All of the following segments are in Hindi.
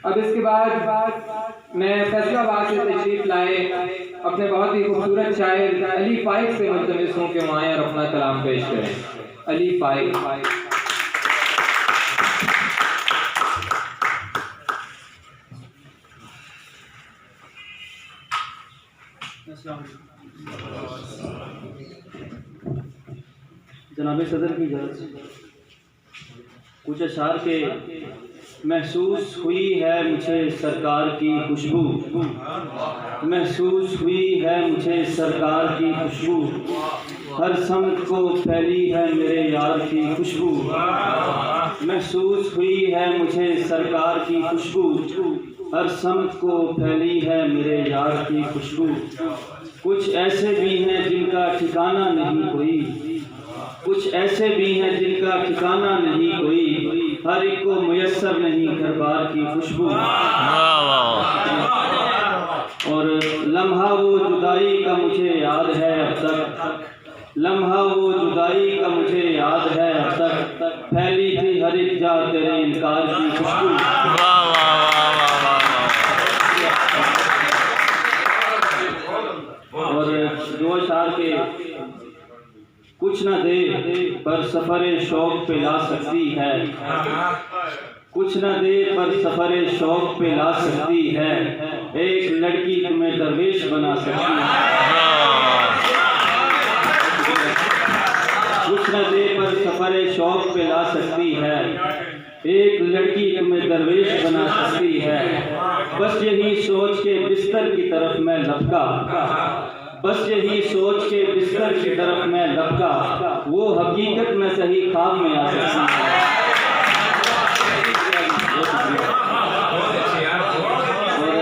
अब इसके बाद मैं फैसलाबाद से तशरीफ लाए अपने बहुत ही खूबसूरत शायर अली फाइक से मुल्तमिस हूँ कि वो आएँ और अपना कलाम पेश करें। अली फाइक। जनाब सदर की इजाज़त से कुछ अशार के महसूस हुई है मुझे सरकार की खुशबू, महसूस हुई है मुझे सरकार की खुशबू, हर समत को फैली है मेरे यार की खुशबू, महसूस हुई है मुझे सरकार की खुशबू, हर समत को फैली है मेरे यार की खुशबू। कुछ ऐसे भी हैं जिनका ठिकाना नहीं कोई, कुछ ऐसे भी हैं जिनका ठिकाना नहीं कोई, हर एक को मुयस्सर नहीं घर बार की खुशबू। और लम्हा वो जुदाई का मुझे याद है अब तक, लम्हा वो जुदाई का मुझे याद है अब तक, फैली थी हर एक जा तेरे इनकार की खुशबू। और दो अशार के कुछ न दे पर सफ़र शौक पे ला सकती है, कुछ न दे पर सफ़र शौक पे ला सकती है, एक लड़की तुम्हें दरवेश बना सकती है। कुछ न दे पर सफ़र शौक पे ला सकती है, एक लड़की तुम्हें दरवेश बना सकती है। बस यही सोच के बिस्तर की तरफ मैं लपका, बस यही सोच के बिस्तर की तरफ मैं लपका, वो हकीकत में सही ख्वाब में आ सकती है। और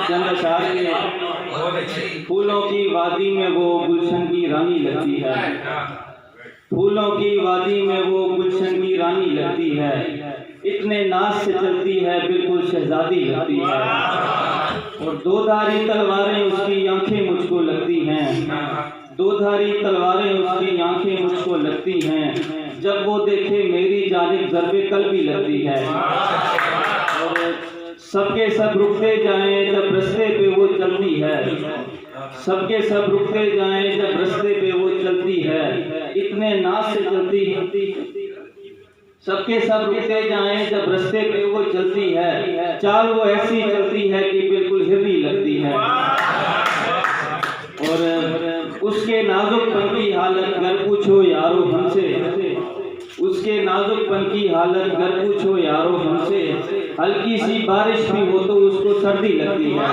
चंद अशार के फूलों की वादी में वो गुलशन की रानी लगती है, फूलों की वादी में वो गुलशन की रानी लगती है, इतने नाज से चलती है बिल्कुल शहजादी लगती है। और दो धारी तलवारें उसकी आंखें मुझको लगती हैं, दो धारी तलवारें उसकी आंखें मुझको लगती हैं, जब वो देखे मेरी जानिब ज़र्बे कल्बी लगती है। और सबके सब रुकते जाएं जब रस्ते पे वो चलती है, सबके सब रुकते जाएं जब रस्ते पे वो चलती है, इतने नाज से चलती है। सबके सब रुकते जाएं जब रस्ते पे वो चलती है, चाल वो ऐसी चलती है कि बिल्कुल हिरनी लगती है। और उसके नाजुकपन की हालत गर पूछो यारो हमसे, उसके नाजुकपन की हालत गर पूछो यारो हमसे, हल्की सी बारिश भी हो तो उसको सर्दी लगती है।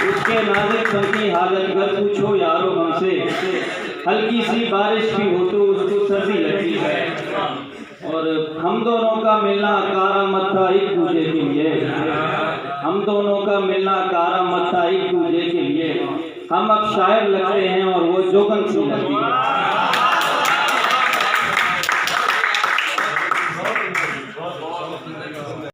उसके नाजुकपन की हालत गर पूछो यारो हमसे, हल्की सी बारिश भी हो तो उसको सर्दी लगती है। और हम दोनों का मिलना कारामत था एक दूसरे के लिए, हम दोनों का मिलना कारामत था एक दूसरे के लिए, हम अब शायर लगते हैं और वो जोगन सी लगती है।